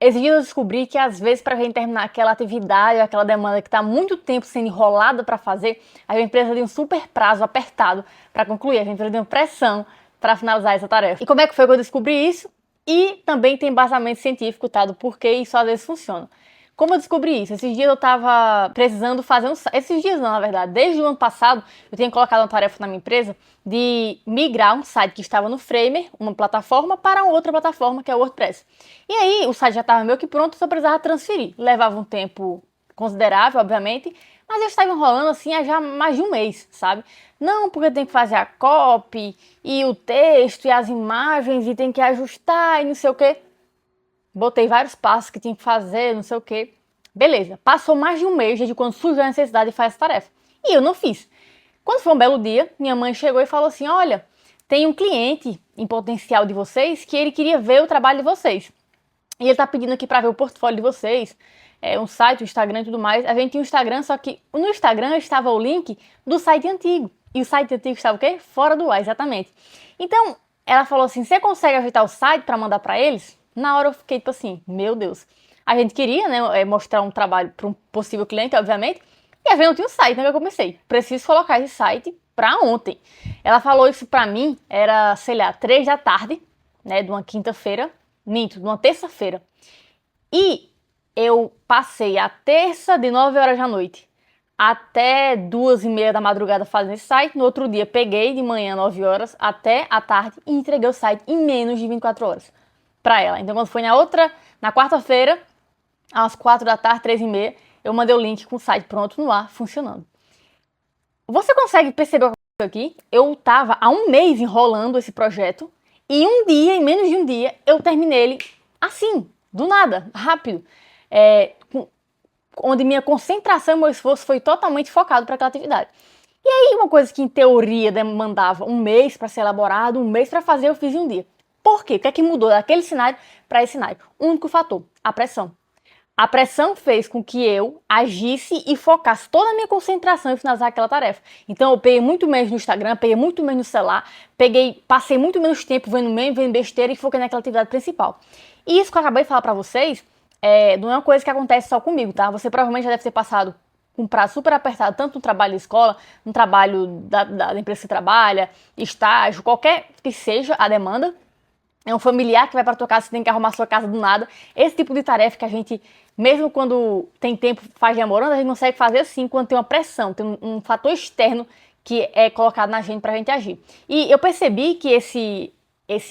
Esses dias eu descobri que às vezes para a gente terminar aquela atividade ou aquela demanda que está muito tempo sendo enrolada para fazer, a gente precisa de um super prazo apertado para concluir, a gente precisa de uma pressão para finalizar essa tarefa. E como é que foi que eu descobri isso? E também tem embasamento científico, tá, do porquê isso às vezes funciona. Como eu descobri isso? Esses dias eu tava precisando fazer um... Esses dias não, na verdade. Desde o ano passado, eu tenho colocado uma tarefa na minha empresa de migrar um site que estava no Framer, uma plataforma, para outra plataforma, que é o WordPress. E aí, o site já estava meio que pronto, só precisava transferir. Levava um tempo considerável, obviamente, mas eu estava enrolando assim há já mais de um mês, sabe? Não, porque tem que fazer a copy, e o texto, e as imagens, e tem que ajustar, e não sei o quê. Botei vários passos que tinha que fazer, não sei o quê. Beleza, passou mais de um mês desde quando surgiu a necessidade de fazer essa tarefa. E eu não fiz. Quando foi um belo dia, minha mãe chegou e falou assim, olha, tem um cliente em potencial de vocês que ele queria ver o trabalho de vocês. E ele tá pedindo aqui pra ver o portfólio de vocês, um site, o Instagram e tudo mais. A gente tinha um Instagram, só que no Instagram estava o link do site antigo. E o site antigo estava o quê? Fora do ar, exatamente. Então, ela falou assim, você consegue ajeitar o site pra mandar pra eles? Na hora eu fiquei tipo assim, meu Deus. A gente queria, né, mostrar um trabalho para um possível cliente, obviamente. E a gente não tinha um site, né, que eu comecei. Preciso colocar esse site pra ontem. Ela falou isso pra mim, era, sei lá, 3 da tarde, né, de uma quinta-feira. Minto, de uma terça-feira. E eu passei a terça de 9 horas da noite até 2h30 da madrugada fazendo esse site. No outro dia peguei de manhã 9 horas até a tarde e entreguei o site em menos de 24 horas pra ela. Então quando foi na quarta-feira, às 4 da tarde, 3h30, eu mandei o link com o site pronto no ar, funcionando. Você consegue perceber o que aconteceu aqui? Eu tava há um mês enrolando esse projeto e um dia, em menos de um dia, eu terminei ele assim, do nada, rápido. Onde minha concentração e meu esforço foi totalmente focado para aquela atividade. E aí, uma coisa que em teoria demandava um mês para ser elaborado, um mês para fazer, eu fiz em um dia. Por quê? O que é que mudou daquele cenário para esse cenário? O único fator, a pressão. A pressão fez com que eu agisse e focasse toda a minha concentração em finalizar aquela tarefa. Então eu peguei muito menos no Instagram, peguei muito menos no celular, passei muito menos tempo vendo meme, vendo besteira e foquei naquela atividade principal. E isso que eu acabei de falar pra vocês, não é uma coisa que acontece só comigo, tá? Você provavelmente já deve ter passado com um prazo super apertado, tanto no trabalho de escola, no trabalho da empresa que você trabalha, estágio, qualquer que seja a demanda. É um familiar que vai para tua casa, você tem que arrumar sua casa do nada. Esse tipo de tarefa que a gente, mesmo quando tem tempo, faz demorando, a gente consegue fazer assim quando tem uma pressão, tem um fator externo que é colocado na gente pra gente agir. E eu percebi que esse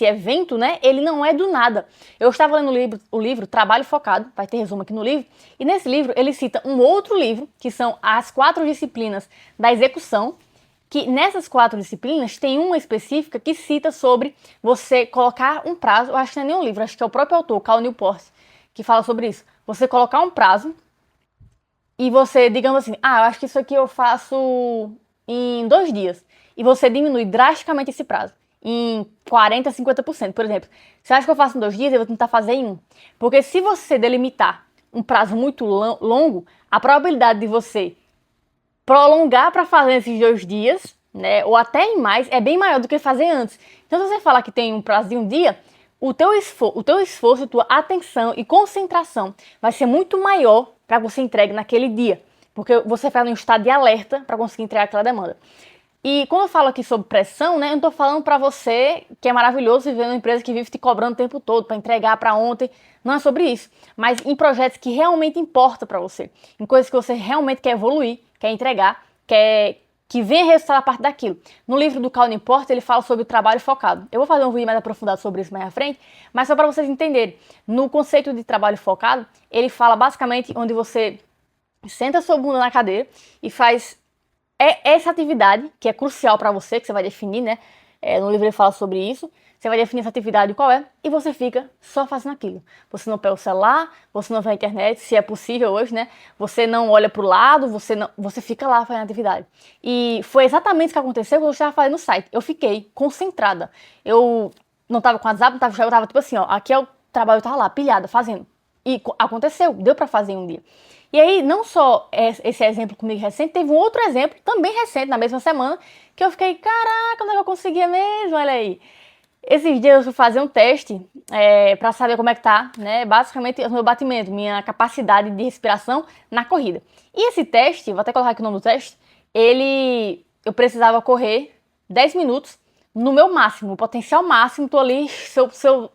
evento, né, ele não é do nada. Eu estava lendo o livro Trabalho Focado, vai ter resumo aqui no livro, e nesse livro ele cita um outro livro, que são as 4 disciplinas da execução, que nessas 4 disciplinas tem uma específica que cita sobre você colocar um prazo, eu acho que não é nenhum livro, acho que é o próprio autor, Cal Newport, que fala sobre isso. Você colocar um prazo e você, digamos assim, eu acho que isso aqui eu faço em 2 dias. E você diminui drasticamente esse prazo, em 40%, 50%. Por exemplo, se eu acho que eu faço em 2 dias, eu vou tentar fazer em 1. Porque se você delimitar um prazo muito longo, a probabilidade de você prolongar para fazer esses 2 dias, né, ou até em mais, é bem maior do que fazer antes. Então, se você falar que tem um prazo de um dia, o teu esforço, tua atenção e concentração vai ser muito maior para que você entregue naquele dia, porque você faz um estado de alerta para conseguir entregar aquela demanda. E quando eu falo aqui sobre pressão, né, eu não tô falando para você que é maravilhoso viver numa empresa que vive te cobrando o tempo todo para entregar para ontem. Não é sobre isso. Mas em projetos que realmente importam para você, em coisas que você realmente quer evoluir, quer entregar, que venha resultado a parte daquilo. No livro do Cal Newport, ele fala sobre o trabalho focado. Eu vou fazer um vídeo mais aprofundado sobre isso mais à frente, mas só para vocês entenderem. No conceito de trabalho focado, ele fala basicamente onde você senta sua bunda na cadeira e faz essa atividade, que é crucial para você, que você vai definir, né? No livro ele fala sobre isso. Você vai definir essa atividade qual é e você fica só fazendo aquilo. Você não pega o celular, você não vê a internet, se é possível hoje, né? Você não olha pro lado, você fica lá fazendo a atividade. E foi exatamente isso que aconteceu quando eu estava fazendo o site. Eu fiquei concentrada. Eu não tava com WhatsApp, não tava, eu tava tipo assim, ó, aqui é o trabalho, eu tava lá, pilhada, fazendo. E aconteceu, deu para fazer em um dia. E aí, não só esse exemplo comigo recente, teve um outro exemplo, também recente, na mesma semana, que eu fiquei, caraca, como é que eu conseguia mesmo? Olha aí. Esses dias eu fui fazer um teste para saber como é que tá, né? Basicamente, o meu batimento, minha capacidade de respiração na corrida. E esse teste, vou até colocar aqui o nome do teste, eu precisava correr 10 minutos no meu máximo, o potencial máximo. Tô ali, se eu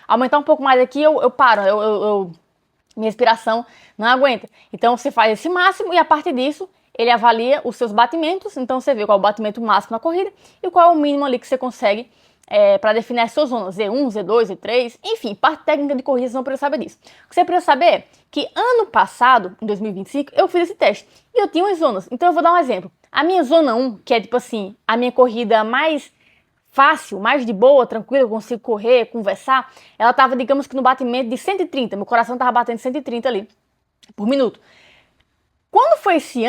aumentar um pouco mais aqui, eu paro, minha respiração não aguenta. Então você faz esse máximo e a partir disso ele avalia os seus batimentos. Então você vê qual é o batimento máximo na corrida e qual é o mínimo ali que você consegue para definir as suas zonas, Z1, Z2, Z3, enfim, parte técnica de corrida, você não precisa saber disso. O que você precisa saber é que ano passado, em 2025, eu fiz esse teste e eu tinha umas zonas. Então eu vou dar um exemplo. A minha zona 1, que é tipo assim, a minha corrida mais fácil, mais de boa, tranquila, eu consigo correr, conversar, ela tava, digamos que no batimento de 130, meu coração tava batendo 130 ali por minuto. Quando foi esse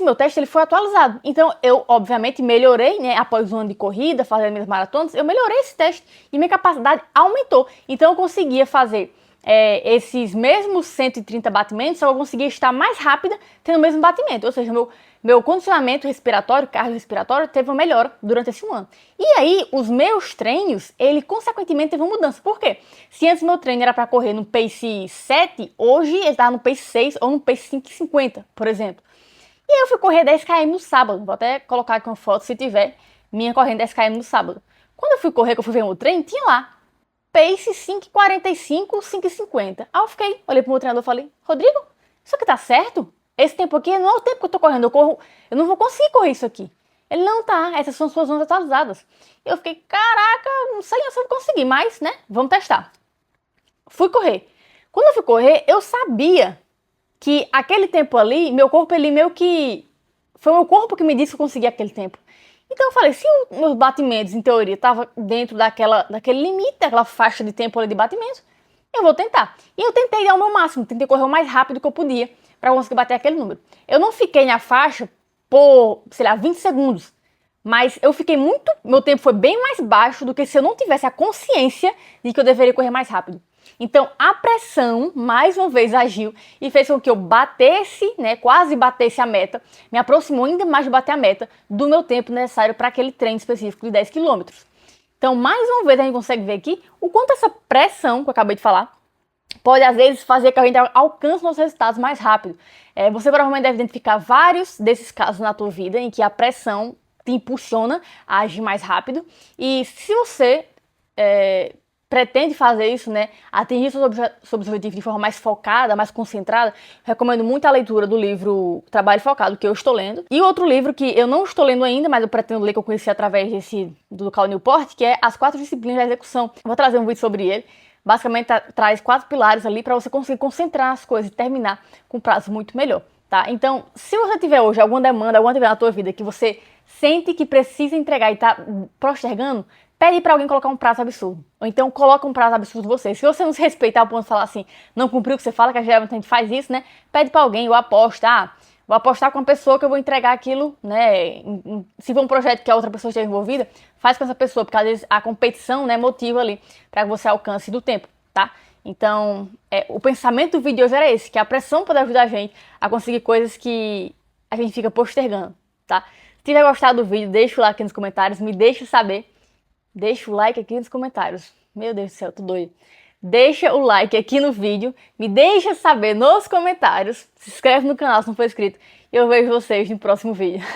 meu teste ele foi atualizado. Então eu, obviamente, melhorei, né? Após um ano de corrida, fazendo minhas maratonas, eu melhorei esse teste e minha capacidade aumentou. Então eu conseguia fazer esses mesmos 130 batimentos, só que eu conseguia estar mais rápida tendo o mesmo batimento. Ou seja, meu condicionamento respiratório, cardiorrespiratório, teve uma melhora durante esse um ano. E aí, os meus treinos, ele consequentemente teve uma mudança. Por quê? Se antes meu treino era para correr no pace 7, hoje ele está no pace 6 ou no pace 5,50, por exemplo. E aí eu fui correr 10 km no sábado. Vou até colocar aqui uma foto se tiver minha correndo 10 km no sábado. Quando eu fui correr, que eu fui ver o treino, tinha lá pace 5,45, 5,50. Aí eu fiquei, olhei pro meu treinador e falei, Rodrigo, isso aqui tá certo? Esse tempo aqui não é o tempo que eu tô correndo, eu não vou conseguir correr isso aqui. Ele, não tá, essas são suas zonas atualizadas. Eu fiquei, caraca, não sei se eu vou conseguir, mas, né, vamos testar. Fui correr. Quando eu fui correr, eu sabia que aquele tempo ali, meu corpo, ele meio que... Foi o meu corpo que me disse que eu conseguia aquele tempo. Então eu falei, se os meus batimentos, em teoria, estavam dentro daquele limite, daquela faixa de tempo ali de batimentos, eu vou tentar. E eu tentei dar o meu máximo, tentei correr o mais rápido que eu podia para conseguir bater aquele número. Eu não fiquei na faixa por, sei lá, 20 segundos, mas eu fiquei meu tempo foi bem mais baixo do que se eu não tivesse a consciência de que eu deveria correr mais rápido. Então a pressão, mais uma vez, agiu e fez com que eu batesse, né, quase batesse a meta, me aproximou ainda mais de bater a meta do meu tempo necessário para aquele treino específico de 10 quilômetros. Então, mais uma vez, a gente consegue ver aqui o quanto essa pressão que eu acabei de falar pode, às vezes, fazer que a gente alcance nossos resultados mais rápido. Você provavelmente deve identificar vários desses casos na tua vida em que a pressão te impulsiona a agir mais rápido. E se você pretende fazer isso, né, atingir seus objetivos de forma mais focada, mais concentrada, recomendo muito a leitura do livro Trabalho Focado, que eu estou lendo. E outro livro que eu não estou lendo ainda, mas eu pretendo ler, que eu conheci através do Cal Newport, que é As 4 Disciplinas da Execução. Vou trazer um vídeo sobre ele. Basicamente traz 4 pilares ali para você conseguir concentrar as coisas e terminar com um prazo muito melhor, tá? Então, se você tiver hoje alguma demanda, alguma atividade na tua vida que você sente que precisa entregar e tá postergando, pede para alguém colocar um prazo absurdo. Ou então coloca um prazo absurdo você. Se você não se respeitar ao ponto de falar assim, não cumpriu o que você fala, que geralmente a gente faz isso, né? Pede para alguém, ou aposta, vou apostar com uma pessoa que eu vou entregar aquilo, né? Se for um projeto que a outra pessoa esteja envolvida, faz com essa pessoa, porque às vezes a competição, né, motiva ali para que você alcance do tempo, tá? Então, o pensamento do vídeo de hoje era esse, que a pressão pode ajudar a gente a conseguir coisas que a gente fica postergando, tá? Se tiver gostado do vídeo, deixa o like aqui nos comentários, me deixa saber. Deixa o like aqui nos comentários. Meu Deus do céu, tô doido. Deixa o like aqui no vídeo, me deixa saber nos comentários, se inscreve no canal se não for inscrito e eu vejo vocês no próximo vídeo.